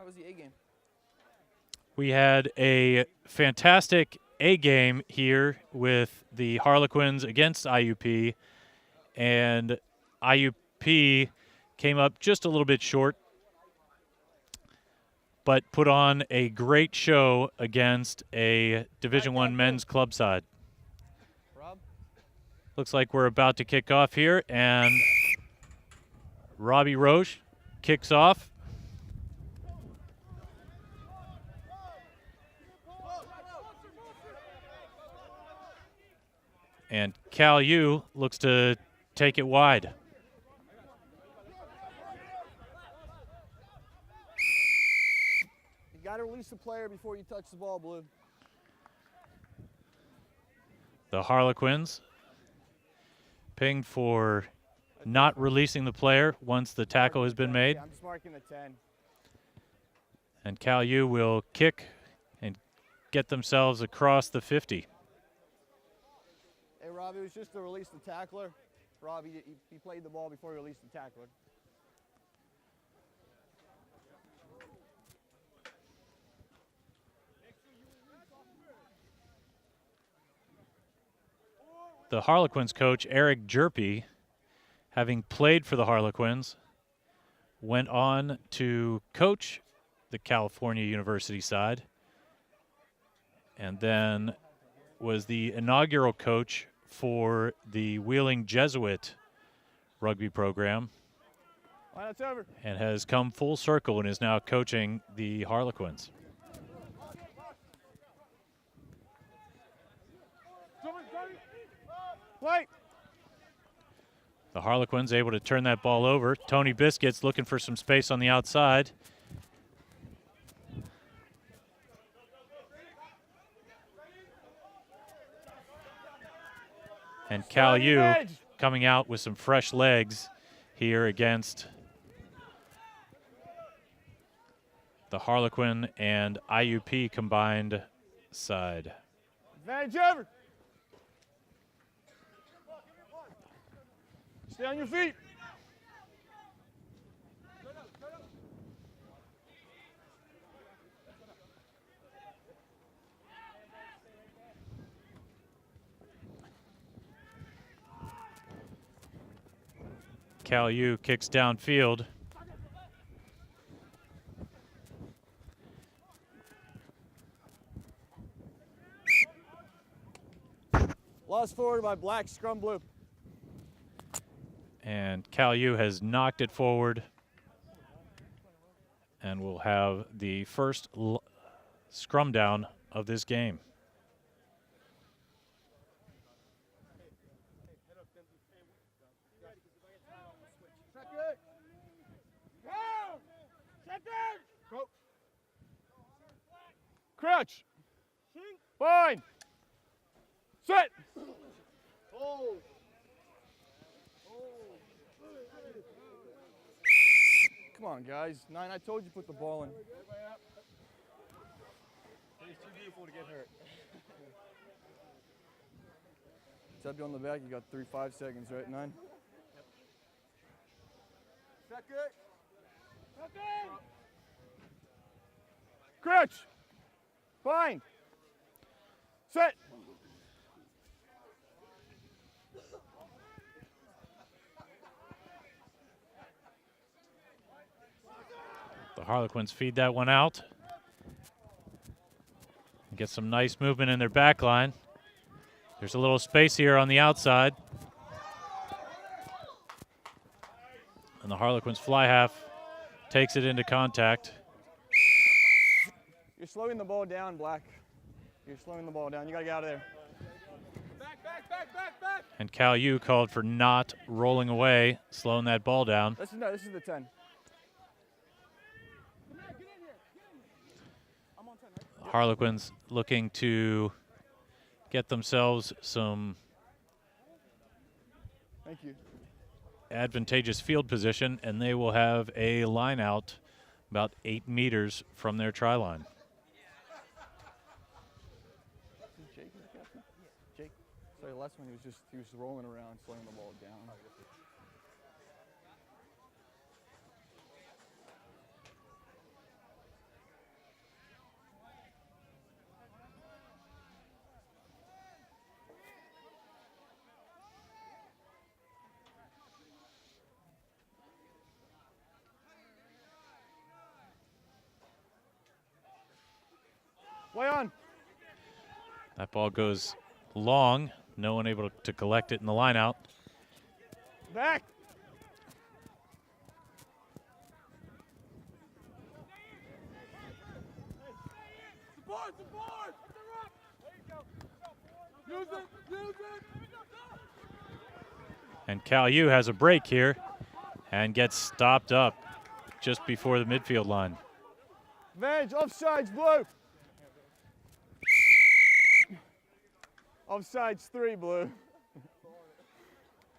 How was the A game? We had a fantastic A game here with the Harlequins against IUP, and IUP came up just a little bit short, but put on a great show against a Division I men's club side. Rob? Looks like we're about to kick off here, and Robbie Roche kicks off. And Cal U looks to take it wide. You got to release the player before you touch the ball, Blue. The Harlequins pinged for not releasing the player once the tackle has been made. Yeah, I'm just marking the 10. And Cal U will kick and get themselves across the 50. Hey, Rob, it was just to release the tackler. Rob, he played the ball before he released the tackler. The Harlequins coach, Eric Jerpy, having played for the Harlequins, went on to coach the California University side, and then was the inaugural coach for the Wheeling Jesuit rugby program, and has come full circle and is now coaching the Harlequins. Play. The Harlequins able to turn that ball over. Tony Biscuits looking for some space on the outside. And Cal U coming out with some fresh legs here against the Harlequin and IUP combined side. Advantage over. Stay on your feet. Cal U kicks downfield. Lost forward by Black, scrum blue. And Cal U has knocked it forward and will have the first scrum down of this game. Crouch. Fine. Set. Oh. Come on, guys. 9, I told you put the ball in. He's too beautiful to get hurt. Tap you on the back, you got 5 seconds, right? 9? Yep. Second. Second. Crouch. Fine. Set. The Harlequins feed that one out. Get some nice movement in their back line. There's a little space here on the outside. And the Harlequins fly half takes it into contact. You're slowing the ball down, Black. You're slowing the ball down. You got to get out of there. Back, back, back, back, back. And Cal U called for not rolling away, slowing that ball down. This is the 10. Harlequins looking to get themselves some advantageous field position, and they will have a line out about 8 meters from their try line. Jake, sorry, the last one he was rolling around, slowing the ball down. Way on. That ball goes long. No one able to collect it in the line out. Back. And Cal U has a break here and gets stopped up just before the midfield line. Advantage, offsides, blue. Offsides 3, blue.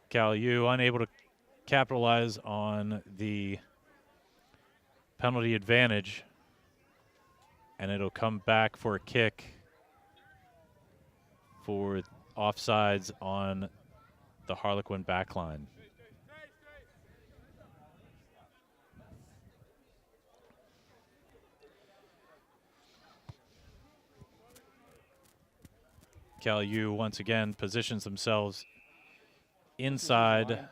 Cal U unable to capitalize on the penalty advantage, and it'll come back for a kick for offsides on the Harlequin backline. Cal U once again positions themselves inside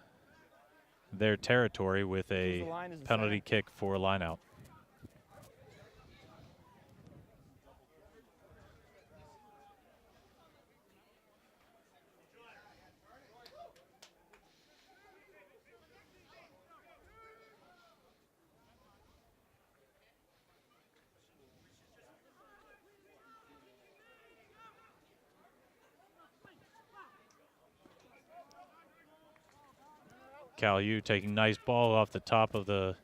their territory with a penalty kick for line out. Cal U taking nice ball off the top of the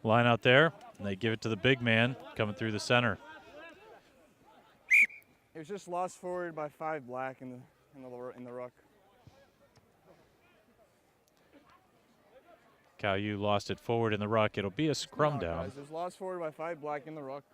line out there, and they give it to the big man coming through the center. It was just lost forward by 5 black in the ruck. Cal U lost it forward in the ruck. It'll be a scrum down. Guys, it was lost forward by 5 black in the ruck.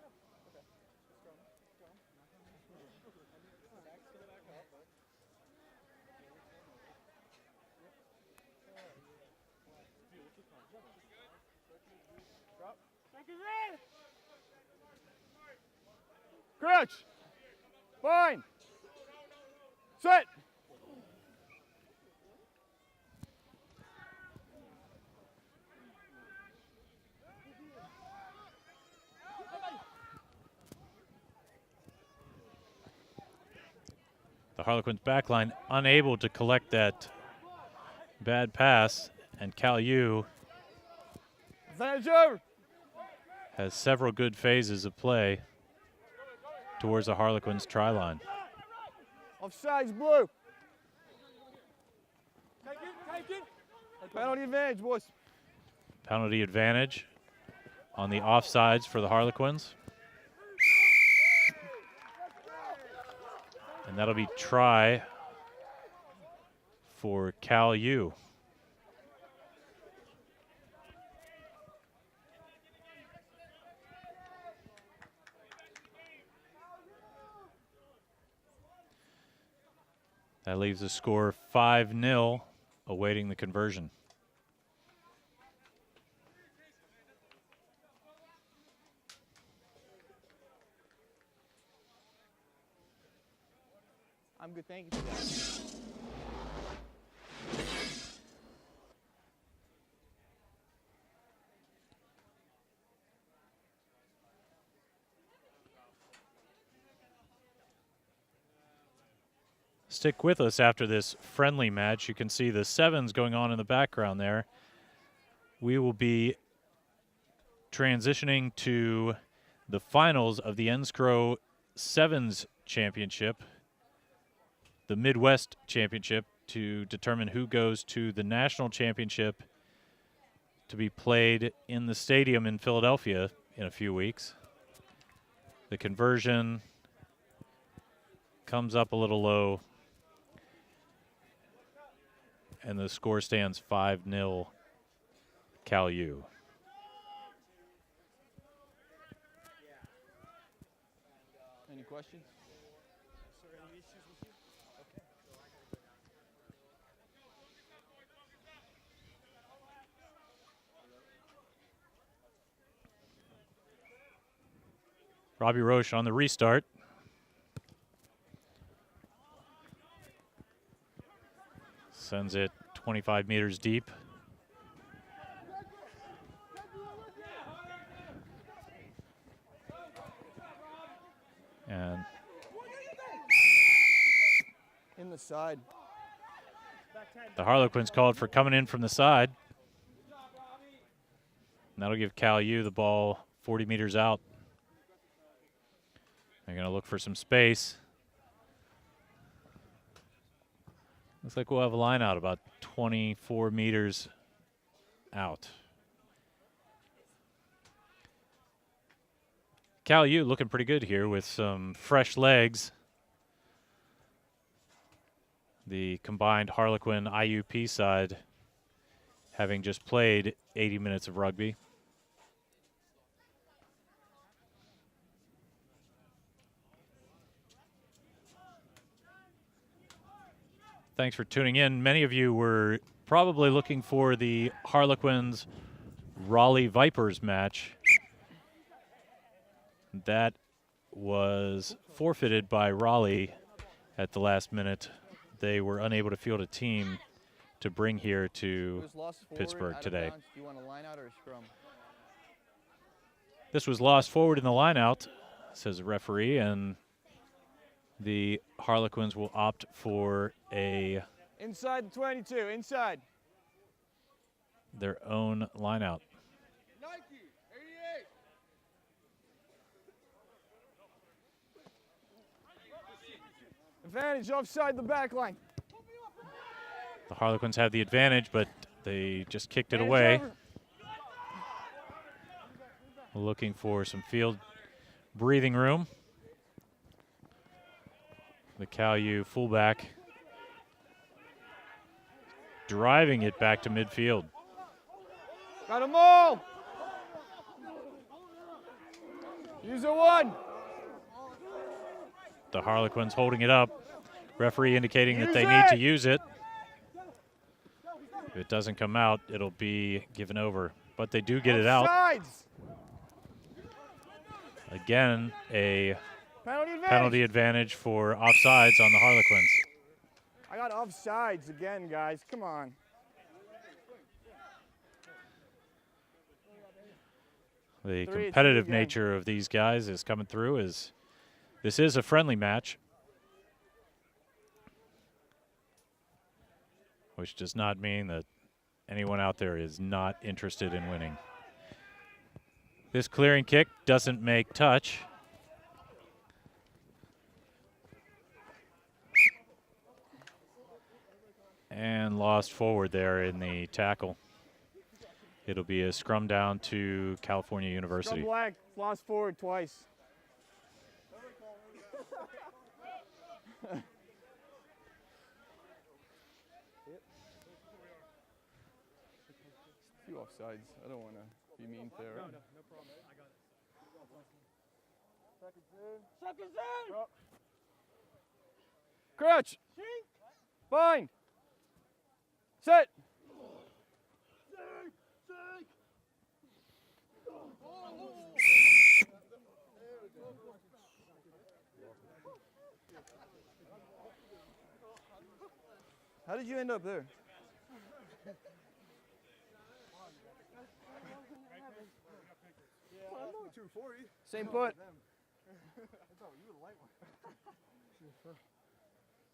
Crouch. Fine. Set. The Harlequins backline unable to collect that bad pass, and Cal U Advantage over. has several good phases of play towards the Harlequins try line. Offsides, blue. Penalty advantage, boys. Penalty advantage on the offsides for the Harlequins. And that'll be try for Cal U. That leaves the score 5-0, awaiting the conversion. I'm good, thank you for that. Stick with us after this friendly match. You can see the sevens going on in the background there. We will be transitioning to the finals of the Enscrow Sevens Championship, the Midwest Championship, to determine who goes to the National Championship to be played in the stadium in Philadelphia in a few weeks. The conversion comes up a little low, and the score stands 5-0 Cal U. Any questions? Robbie Roche on the restart. Sends it 25 meters deep. And In the side. the Harlequins called for coming in from the side. And that'll give Cal U the ball 40 meters out. They're going to look for some space. Looks like we'll have a line out about 24 meters out. Cal U looking pretty good here with some fresh legs. The combined Harlequin IUP side having just played 80 minutes of rugby. Thanks for tuning in. Many of you were probably looking for the Harlequins Raleigh Vipers match. That was forfeited by Raleigh at the last minute. They were unable to field a team to bring here to Pittsburgh today. Do you want a line out or a scrum? This was lost forward in the line out, says the referee, and the Harlequins will opt for a Inside the 22, inside. their own line out. Nike, 88. Advantage offside the back line. The Harlequins have the advantage, but they just kicked it away. Looking for some field breathing room. The Cal U fullback driving it back to midfield. Got them all. Use a one. The Harlequins holding it up. Referee indicating that Use they it. need to use it. If it doesn't come out, it'll be given over. But they do get it out. Offsides. Again, a Penalty advantage. penalty advantage for offsides on the Harlequins. I got offsides again, guys. Come on. The 3, competitive 2 game. nature of these guys is coming through. As this is a friendly match, which does not mean that anyone out there is not interested in winning. This clearing kick doesn't make touch. And lost forward there in the tackle. It'll be a scrum down to California University. Scrum black, lost forward twice. Few offsides. I don't want to be mean there. No problem. I got it. Seconds in. Crouch. Bind. Set. How did you end up there? I'm going 240. Same foot.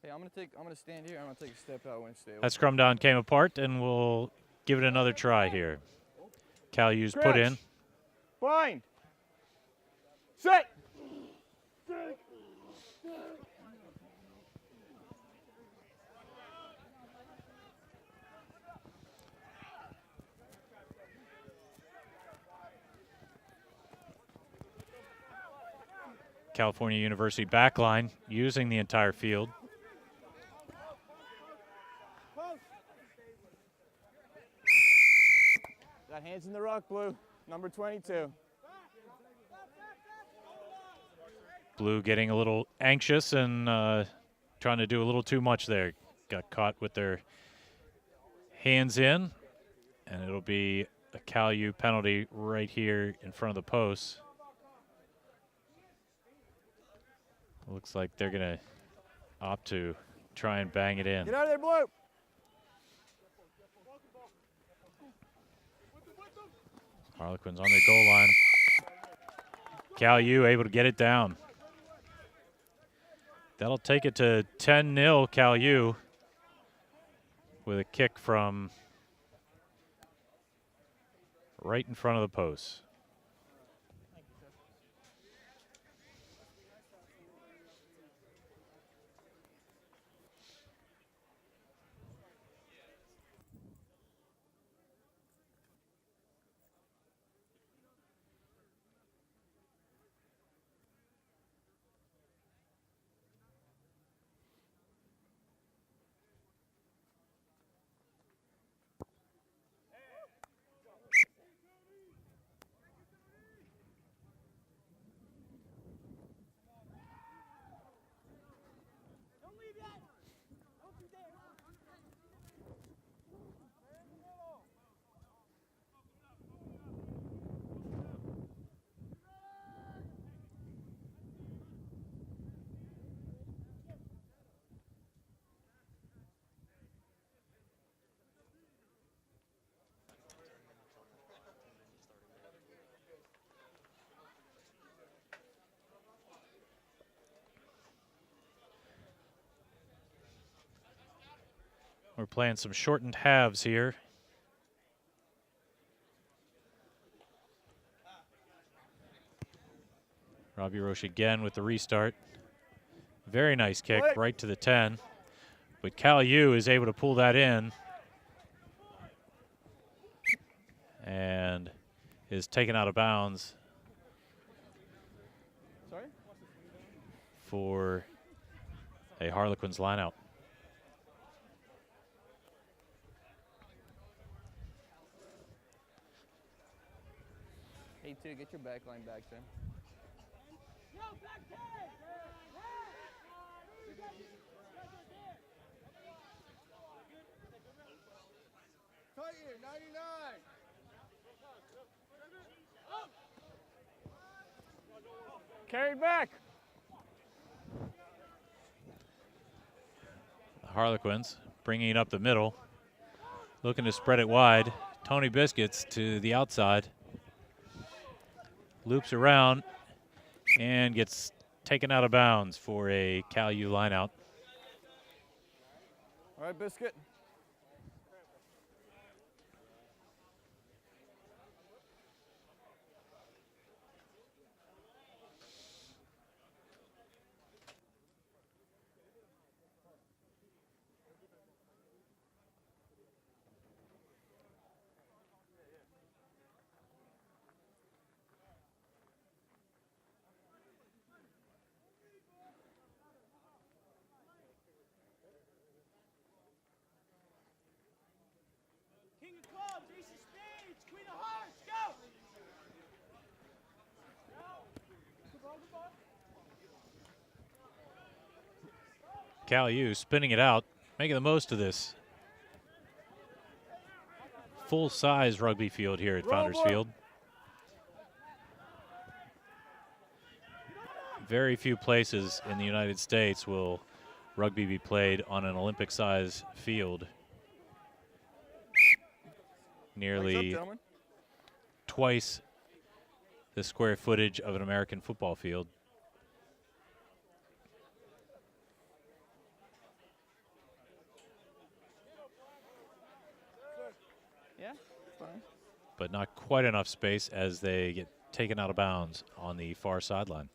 Hey, I'm gonna stand here. I'm gonna take a step out and stay away. That scrum down came apart, and we'll give it another try here. Cal U's put in. Bind. Set. California University backline using the entire field. Got hands in the ruck, Blue. Number 22. Blue getting a little anxious and trying to do a little too much there. Got caught with their hands in, and it'll be a Cal U penalty right here in front of the posts. Looks like they're going to opt to try and bang it in. Get out of there, Blue. Harlequins on their goal line. Cal U able to get it down. That'll take it to 10-0 Cal U with a kick from right in front of the post. We're playing some shortened halves here. Robbie Roche again with the restart. Very nice kick right to the 10. But Cal U is able to pull that in and is taken out of bounds for a Harlequins lineout. Hey, get your back line back, Tim. Tight here, 99. Carried back. The Harlequins bringing it up the middle, looking to spread it wide. Tony Biscuits to the outside. Loops around and gets taken out of bounds for a Cal U lineout. All right, Biscuit. Cal U spinning it out, making the most of this full-size rugby field here at Founders Field. Very few places in the United States will rugby be played on an Olympic-size field. Nearly twice the square footage of an American football field. Yeah, fine. But not quite enough space as they get taken out of bounds on the far sideline.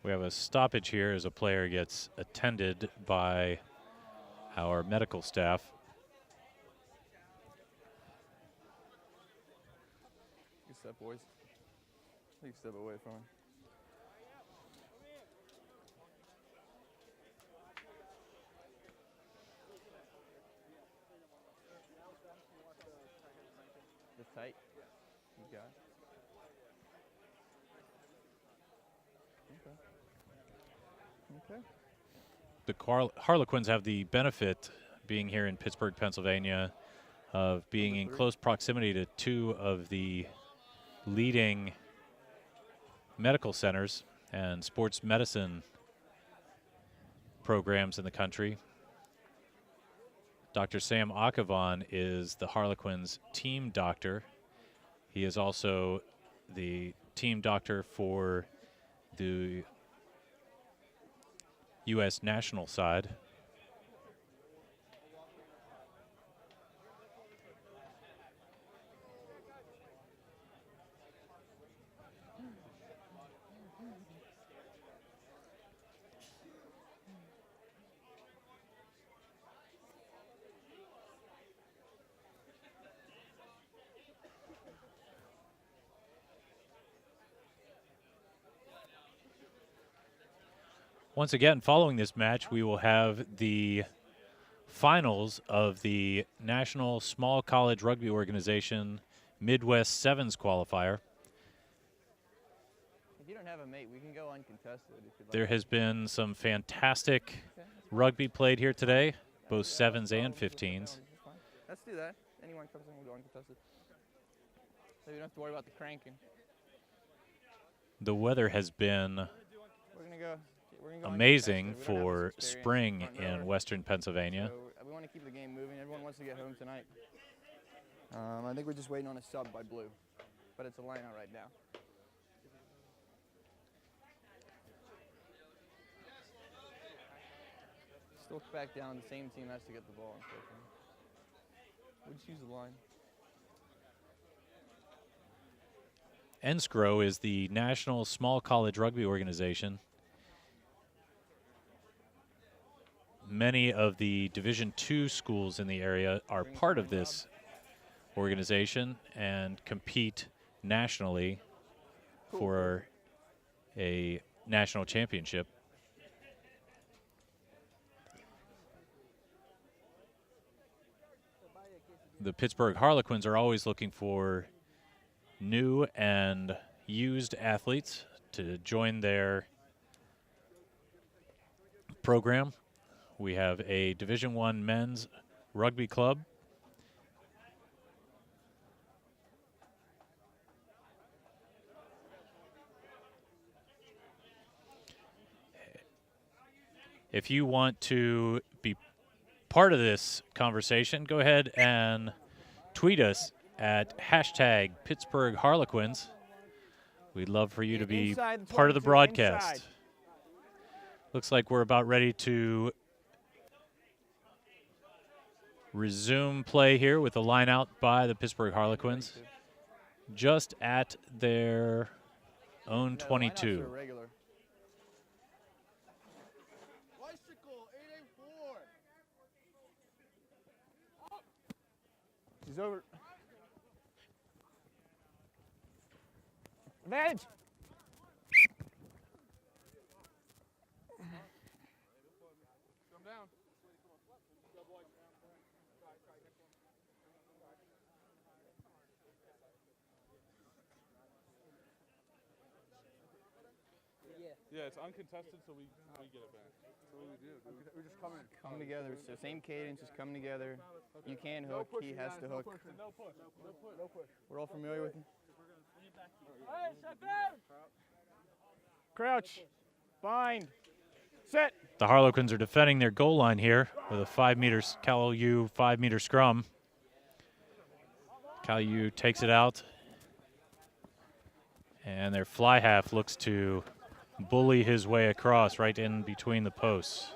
We have a stoppage here as a player gets attended by our medical staff. Good step, boys. Take a step away from him. Just tight. You got it. Okay. The Harlequins have the benefit, being here in Pittsburgh, Pennsylvania, of being in close proximity to two of the leading medical centers and sports medicine programs in the country. Dr. Sam Akhavan is the Harlequins team doctor. He is also the team doctor for the U.S. national side. Once again, following this match, we will have the finals of the National Small College Rugby Organization Midwest Sevens qualifier. If you don't have a mate, we can go uncontested. If you'd like. There has been some fantastic rugby played here today, both sevens and 15s. Let's do that. Anyone comes in, we'll go uncontested. So you don't have to worry about the cranking. The weather has been We're gonna go amazing uncontested. We don't have for this experience spring front in rower. western Pennsylvania. So we want to keep the game moving. Everyone wants to get home tonight. I think we're just waiting on a sub by Blue, but it's a line out right now. Still back down. The same team has to get the ball. Unfortunately. We'll just use the line. NSCRO is the National Small College Rugby Organization. Many of the Division II schools in the area are part of this organization and compete nationally for a national championship. The Pittsburgh Harlequins are always looking for new and used athletes to join their program. We have a Division I men's rugby club. If you want to be part of this conversation, go ahead and tweet us at hashtag Pittsburgh Harlequins. We'd love for you to be part of the broadcast. Looks like we're about ready to resume play here with a line out by the Pittsburgh Harlequins, just at their own 22. He's over. Advantage. Come down. Yeah, it's uncontested, so we get it back. So what do we do? We're just coming. Come together. So same cadence, just come together. You can hook. He has to hook. No push. No push. We're all familiar with it. Crouch. Bind. Set. The Harlequins are defending their goal line here with a 5 meters Cal U 5 meter scrum. Cal U takes it out, and their fly half looks to bully his way across right in between the posts.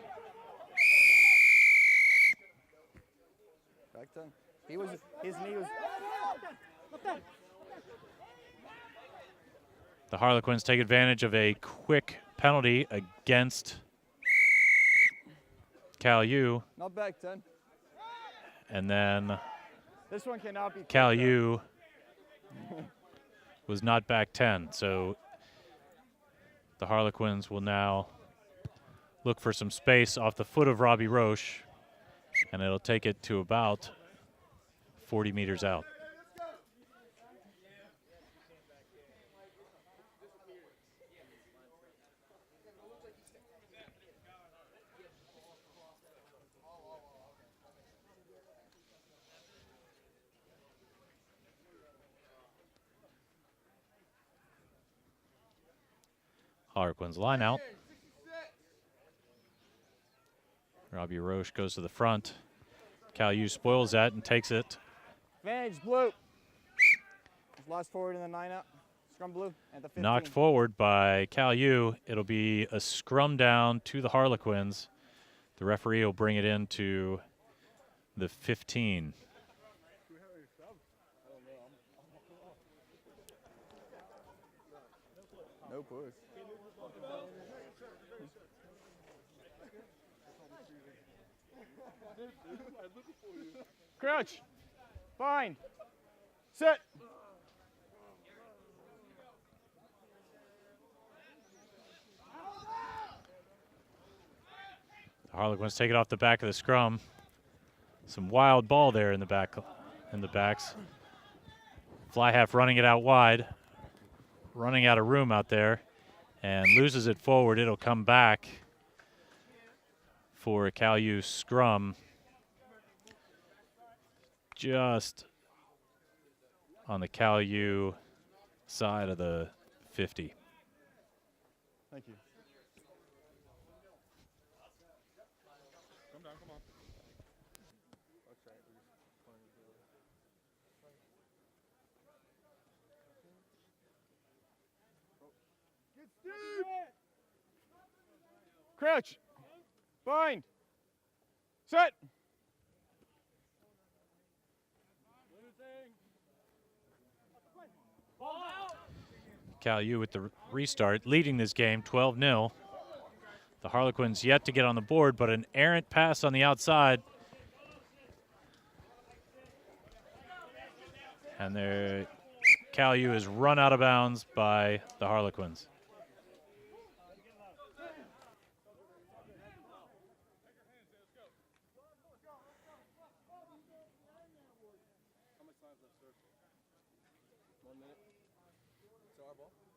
Back ten. His knee was. The Harlequins take advantage of a quick penalty against Cal U, Not back 10. and then This one cannot be. Cal U was not back 10. So the Harlequins will now look for some space off the foot of Robbie Roche, and it'll take it to about 40 meters out. Harlequins line out. Robbie Roche goes to the front. Cal U spoils that and takes it. Advantage, blue. Lost forward in the 9-up. Scrum blue at the 15. Knocked forward by Cal U. It'll be a scrum down to the Harlequins. The referee will bring it into the 15. No push. Crouch. Bind. Sit. The Harlequins take it off the back of the scrum. Some wild ball there in the backs. Fly half running it out wide, running out of room out there, and loses it forward. It'll come back for a Cal U scrum. Just on the Cal U side of the 50. Thank you. Come down, come on. Crouch. Bind. Set. Cal U with the restart, leading this game 12-0. The Harlequins yet to get on the board, but an errant pass on the outside. And there, Cal U is run out of bounds by the Harlequins.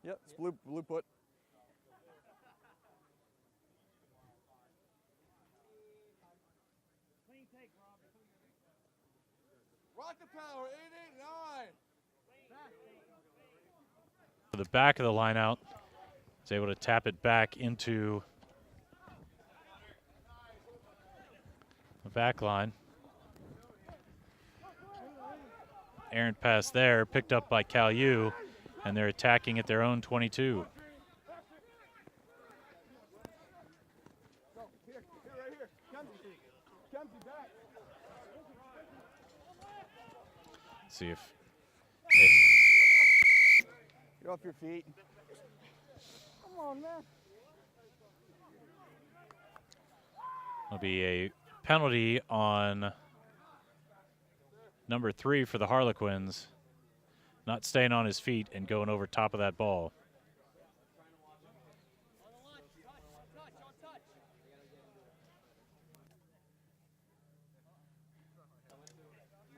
Yep, it's blue put. Rock the power, 889. To the back of the line out, is able to tap it back into the back line. Errant pass there, picked up by Cal U, and they're attacking at their own 22. See if You're off your feet. Come on, man. it'll be a penalty on number 3 for the Harlequins, not staying on his feet and going over top of that ball.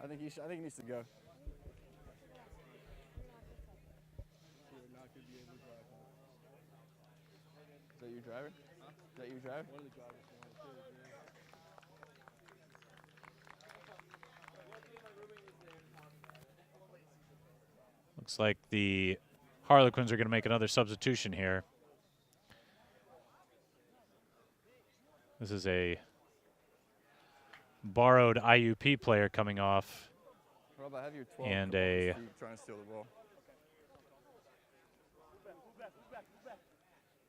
I think he needs to go. Is that your driver? Is that your driver? One of the drivers. Looks like the Harlequins are going to make another substitution here. This is a borrowed IUP player coming off. Rob, I have your 12 And come off a- the street trying to steal the ball.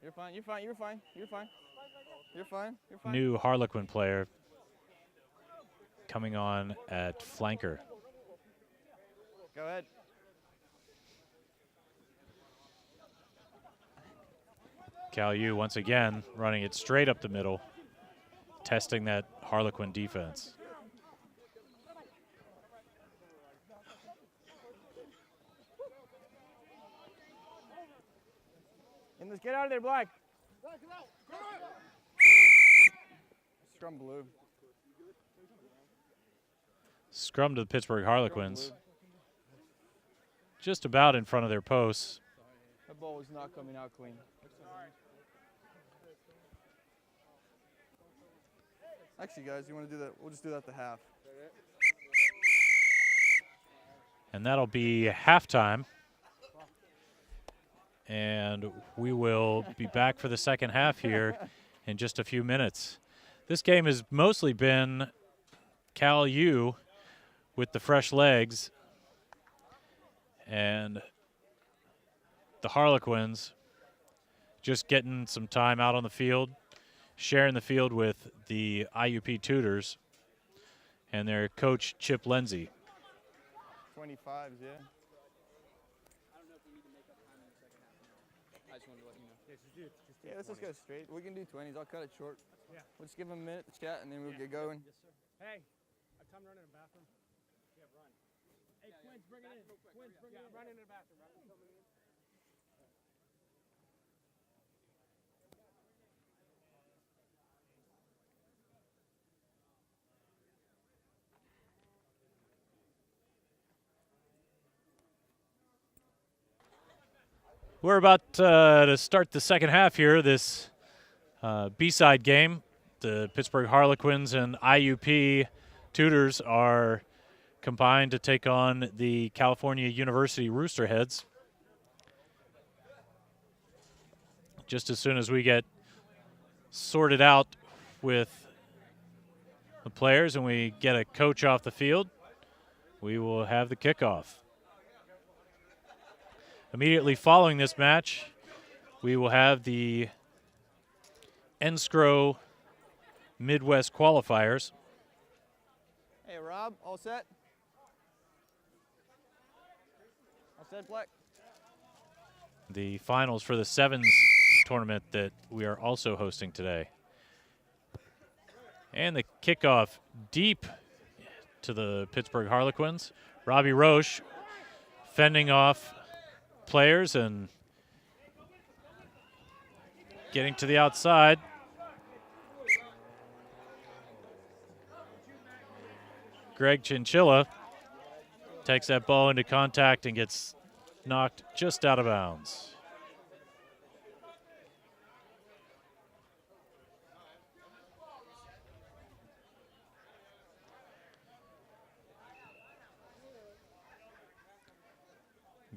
You're fine. You're fine. You're fine. You're fine. You're fine. You're fine. New Harlequin player coming on at flanker. Go ahead. Cal U once again running it straight up the middle, testing that Harlequin defense. And let's get out of there, Black. Scrum blue. Scrum to the Pittsburgh Harlequins, Blue. just about in front of their posts. That ball was not coming out clean. Actually, guys, you want to do that? We'll just do that at the half. And that'll be halftime. And we will be back for the second half here in just a few minutes. This game has mostly been Cal U with the fresh legs, and the Harlequins just getting some time out on the field, sharing the field with the IUP tutors and their coach, Chip Lindsay. 25s, yeah. Yeah, let's just go straight. We can do 20s. I'll cut it short. Yeah. We'll just give them a minute to chat, and then we'll get going. Yes, sir. Hey, I've time to run in the bathroom. Yeah, run. Hey, Quince, bring it in. Quince, bring it in. Run in the bathroom. We're about to start the second half here, this B-side game. The Pittsburgh Harlequins and IUP tutors are combined to take on the California University Roosterheads. Just as soon as we get sorted out with the players and we get a coach off the field, we will have the kickoff. Immediately following this match, we will have the NSCRO Midwest qualifiers. Hey, Rob, all set? All set, Black? The finals for the Sevens tournament that we are also hosting today. And the kickoff deep to the Pittsburgh Harlequins. Robbie Roche fending off players and getting to the outside. Greg Chinchilla takes that ball into contact and gets knocked just out of bounds.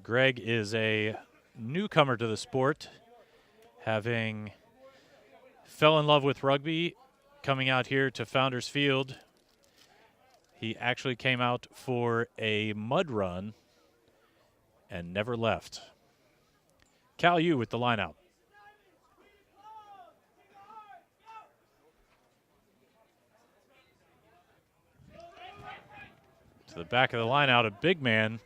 Greg is a newcomer to the sport, having fell in love with rugby coming out here to Founders Field. He actually came out for a mud run and never left. Cal U with the line out. To the back of the line out, a big man.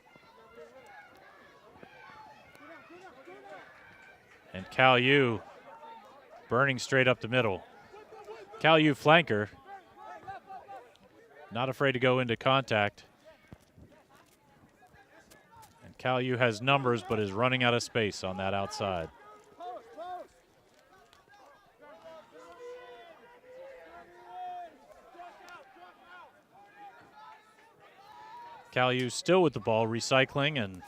And Cal U burning straight up the middle. Cal U flanker, not afraid to go into contact. And Cal U has numbers but is running out of space on that outside. Cal U still with the ball, recycling and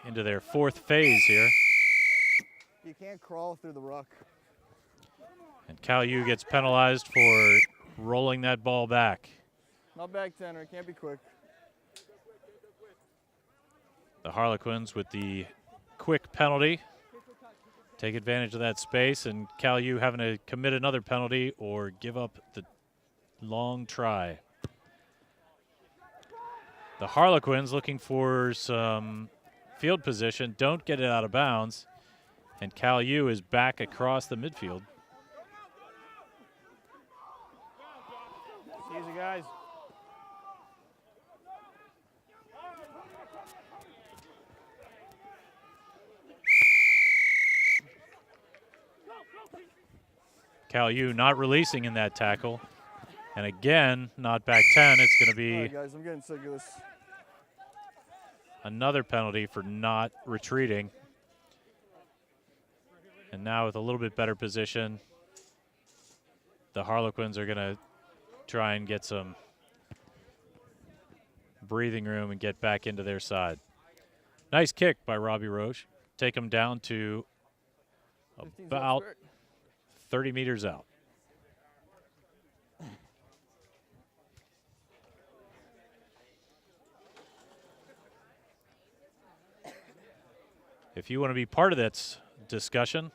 into their fourth phase here. You can't crawl through the ruck. And Cal U gets penalized for rolling that ball back. Not back tenor, can't be quick. The Harlequins with the quick penalty take advantage of that space, and Cal U having to commit another penalty or give up the long try. The Harlequins looking for some field position, don't get it out of bounds, and Cal U is back across the midfield. Easy, guys. Cal U not releasing in that tackle. And again, not back 10. It's going to be All right, guys, I'm getting sick of this. another penalty for not retreating. And now with a little bit better position, the Harlequins are going to try and get some breathing room and get back into their side. Nice kick by Robbie Roche. Take them down to 15's about up, 30 meters out. If you want to be part of that discussion,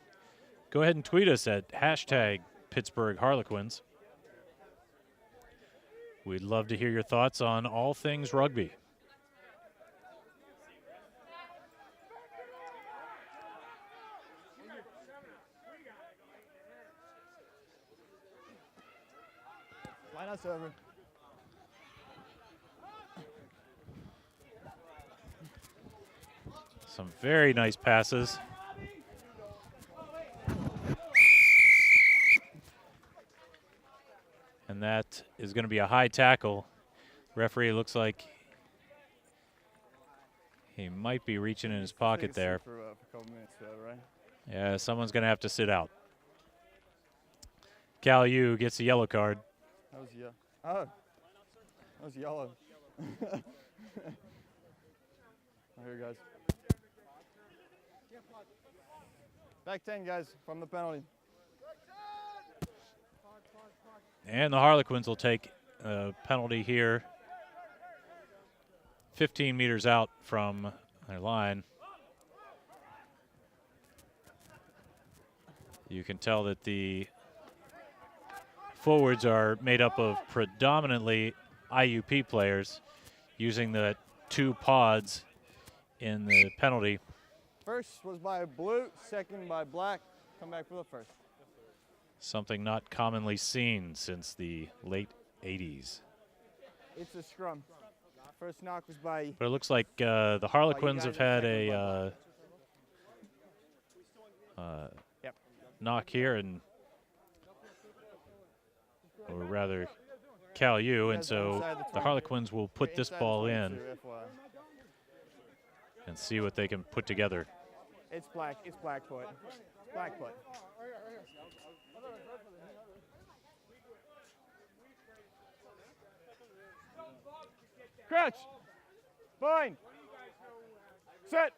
go ahead and tweet us at hashtag Pittsburgh Harlequins. We'd love to hear your thoughts on all things rugby. Line us over. Some very nice passes. And that is going to be a high tackle. Referee looks like he might be reaching in his pocket there. For a couple minutes, right? Yeah, someone's going to have to sit out. Cal Yu gets a yellow card. That was yellow. Oh, that was yellow. Here, guys. Back 10, guys, from the penalty. And the Harlequins will take a penalty here. 15 meters out from their line. You can tell that the forwards are made up of predominantly IUP players, using the 2 pods in the penalty. First was by blue, second by black. Come back for the first. Something not commonly seen since the late 80s. It's a scrum. First knock was by... But it looks like the Harlequins have had a knock here, and or rather Cal Yu, and so the Harlequins will put this ball in and see what they can put together. It's black. It's Blackfoot. Blackfoot. Crouch. Bind. Set.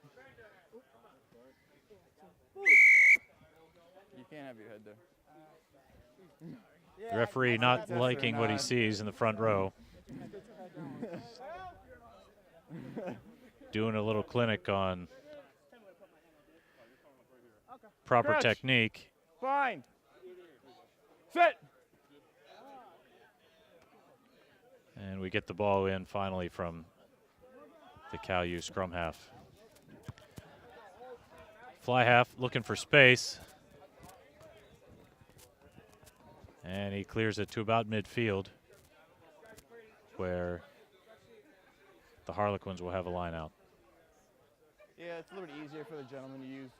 You can't have your head there. The referee not liking what he sees in the front row. Doing a little clinic on proper Crouch. technique. Bind. Set. And we get the ball in finally from the Cal Yu scrum half. Fly half looking for space. And he clears it to about midfield, where the Harlequins will have a line out. Yeah, it's a little bit easier for the gentleman to use.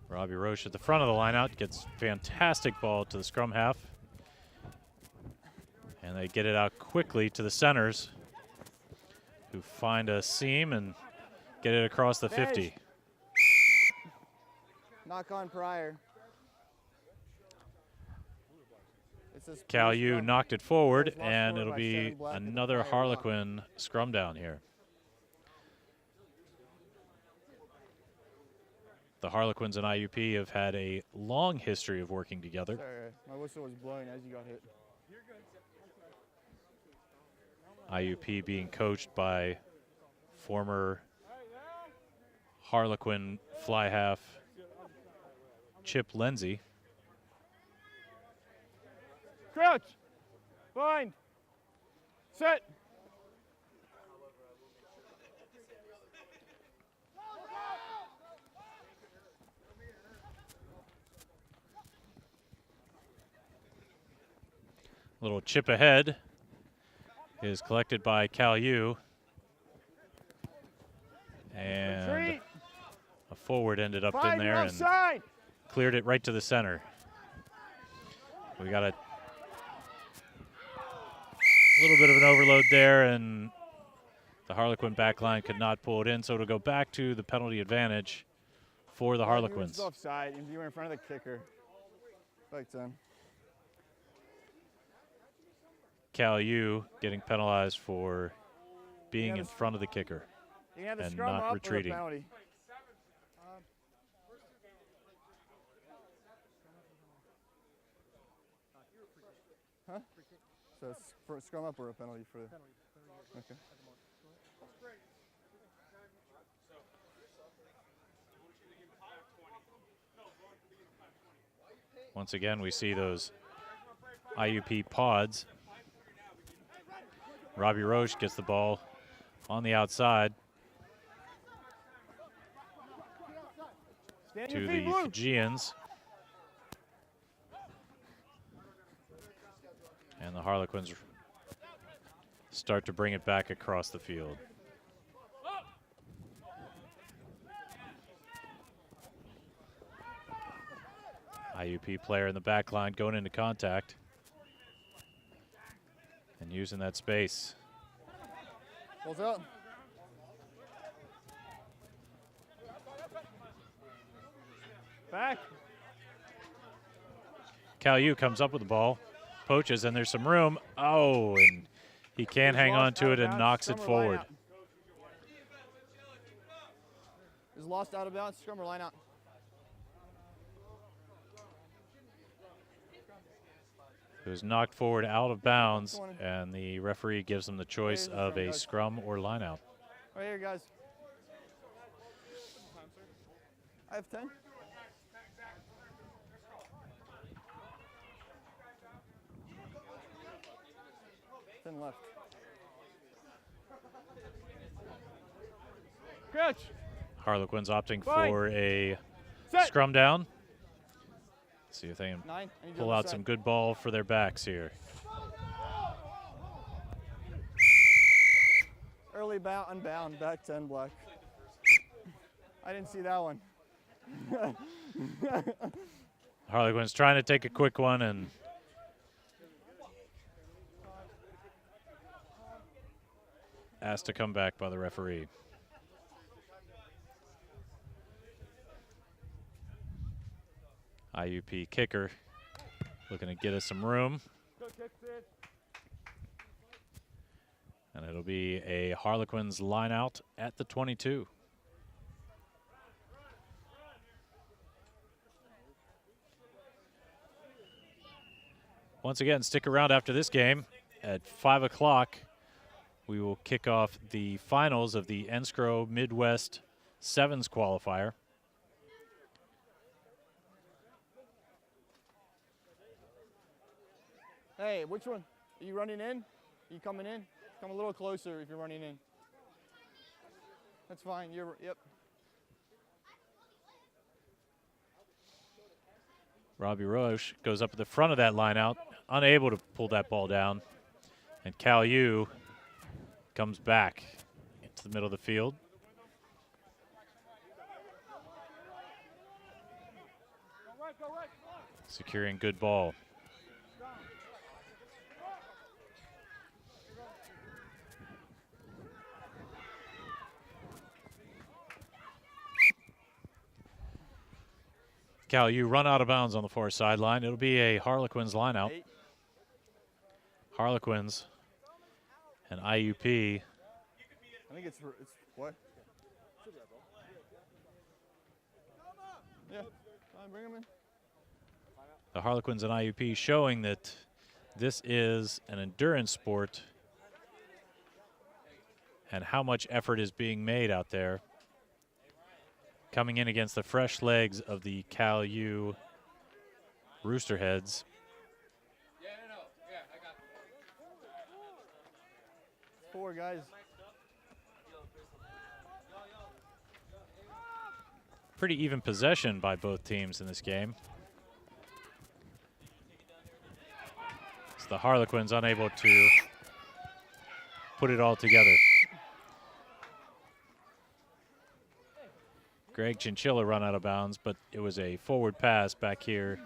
Robbie Roche at the front of the lineout gets fantastic ball to the scrum half. And they get it out quickly to the centers, who find a seam and get it across the 50. Knock on Pryor. Cal Yu knocked it forward, and it'll be another Harlequin scrum down here. The Harlequins and IUP have had a long history of working together. Sorry, my whistle was blowing as you got hit. IUP being coached by former Harlequin fly half Chip Lindsay. Crouch. Bind. Set. Little chip ahead is collected by Cal Yu. And Retreat. a forward ended up Bind in there and outside. cleared it right to the center. We got a little bit of an overload there, and the Harlequin backline could not pull it in, so it'll go back to the penalty advantage for the Harlequins. Offside, and you were in front of the kicker. Back 10. Cal Yu getting penalized for being in front of the kicker You can have the and scrum not up retreating. Or a penalty. So it's for a scrum up or a penalty for? Okay. Once again, we see those IUP pods. Robbie Roche gets the ball on the outside to the Fijians. And the Harlequins start to bring it back across the field. IUP player in the back line going into contact and using that space. Balls out. Back. Cal U comes up with the ball, poaches, and there's some room. Oh, and he can't hang on to it and knocks it forward. Is lost out of bounds, scrum or line out? It was knocked forward out of bounds, and the referee gives them the choice of a scrum or line out. Right here, guys. I have 10. Left. Catch. Harlequins opting Fine. for a Set. scrum down. See if they can 9. pull out some good ball for their backs here. Early bound, unbound, back 10 black. I didn't see that one. Harlequins trying to take a quick one and asked to come back by the referee. IUP kicker looking to get us some room. And it'll be a Harlequins line out at the 22. Once again, stick around after this game. At 5 o'clock, we will kick off the finals of the NSCRO Midwest Sevens qualifier. Hey, which one? Are you running in? Are you coming in? Come a little closer if you're running in. That's fine. Yep. Robbie Roche goes up at the front of that line out, unable to pull that ball down. And Cal U comes back into the middle of the field. Securing good ball. Cal U run out of bounds on the far sideline. It'll be a Harlequins line out. 8. Harlequins and IUP. I think it's what? Yeah, fine, bring him in. The Harlequins and IUP showing that this is an endurance sport and how much effort is being made out there. Coming in against the fresh legs of the Cal U Roosterheads. 4 guys. Pretty even possession by both teams in this game. So the Harlequins unable to put it all together. Greg Chinchilla run out of bounds, but it was a forward pass back here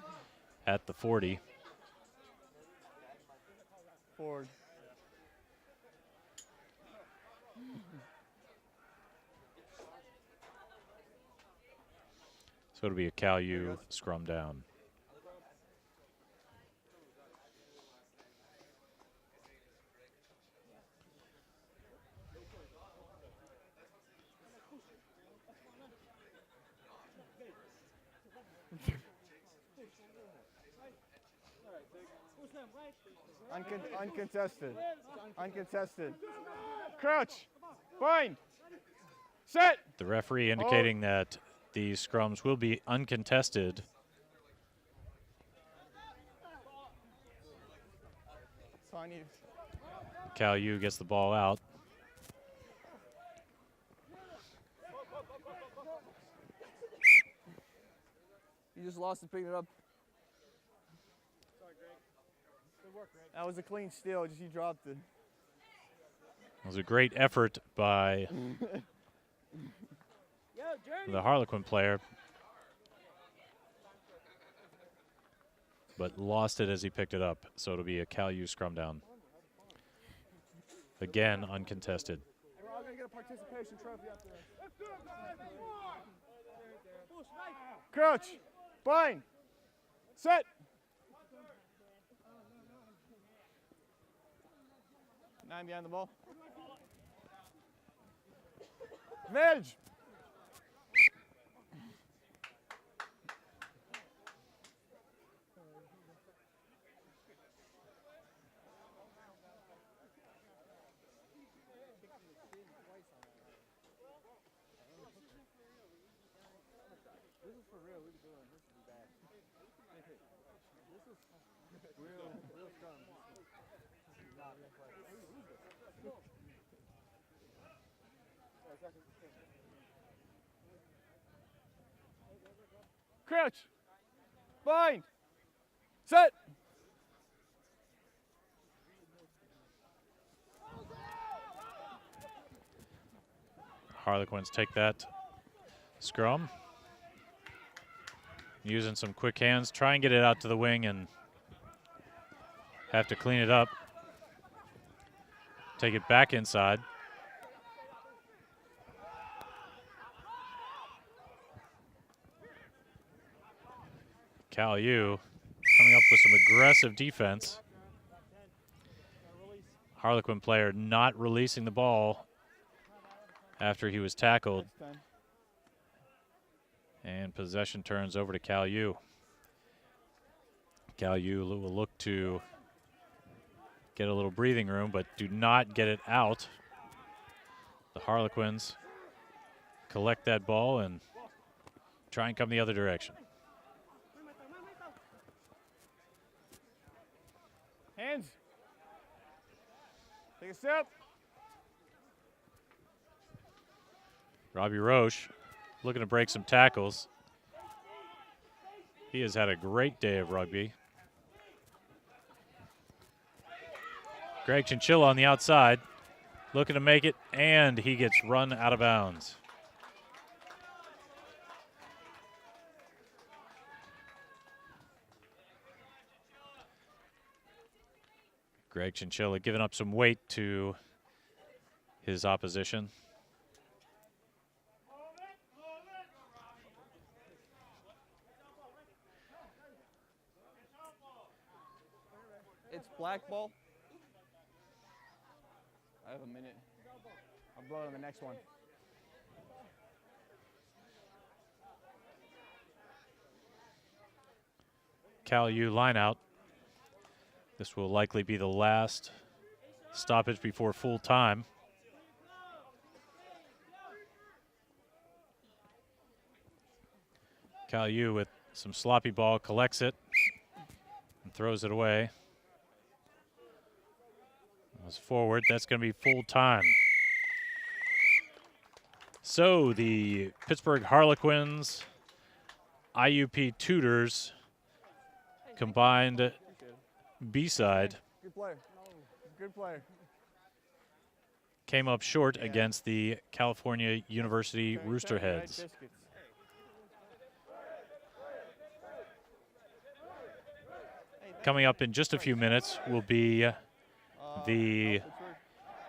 at the 40. Forward. So it'll be a Cal U scrum down. Uncontested. Uncontested. Crouch. Bind. Set. The referee indicating that these scrums will be uncontested. Cal U gets the ball out. You just lost it picking it up. That was a clean steal, just you dropped it. It was a great effort by the Harlequin player, but lost it as he picked it up. So it'll be a Cal U scrum down. Again, uncontested. We're all going to get a participation trophy up there. Crouch. Bind. Set. Nine behind the ball. Manage. This is for real. We can do it. This is bad. This is real scrum. This is not real play. Crouch. Bind. Set. Harlequins take that scrum. Using some quick hands, try and get it out to the wing and have to clean it up. Take it back inside. Cal U coming up with some aggressive defense. Harlequin player not releasing the ball after he was tackled. And possession turns over to Cal U. Cal U will look to get a little breathing room, but do not get it out. The Harlequins collect that ball and try and come the other direction. Hands. Take a step. Robbie Roche looking to break some tackles. He has had a great day of rugby. Greg Chinchilla on the outside, looking to make it, and he gets run out of bounds. Greg Chinchilla giving up some weight to his opposition. It's black ball. I have a minute. I'll blow it on the next one. Cal U line out. This will likely be the last stoppage before full time. Cal U with some sloppy ball, collects it and throws it away. Goes forward, that's going to be full time. So the Pittsburgh Harlequins, IUP Tutors, combined B-side Good player. Good player. came up short against the California University Roosterheads. Coming up in just a few minutes will be the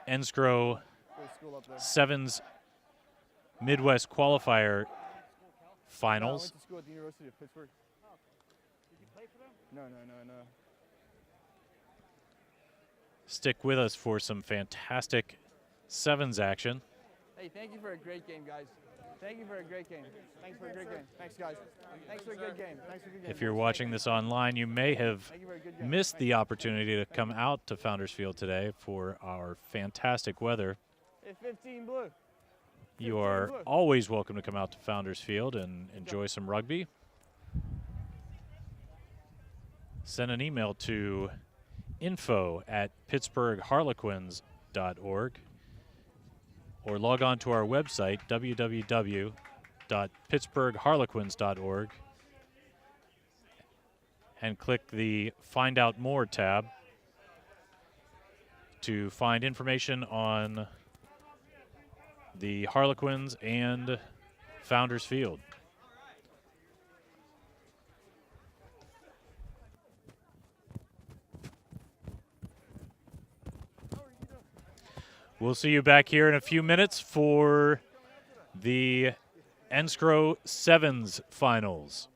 Enscrow Sevens Midwest Qualifier Finals. I went to school at the University of Pittsburgh. Did you play for them? No. Stick with us for some fantastic Sevens action. Hey, thank you for a great game, guys. Thank you for a great game. Thanks for a great game. Thanks, guys. Thanks for a good game. Thanks for a good game. If you're watching this online, you may have Thank you for a good game. missed the opportunity to come out to Founders Field today for our fantastic weather. It's 15 blue. You are always welcome to come out to Founders Field and enjoy some rugby. Send an email to info@pittsburghharlequins.org or log on to our website, www.pittsburghharlequins.org, and click the Find Out More tab to find information on the Harlequins and Founders Field. We'll see you back here in a few minutes for the Enscrow Sevens finals.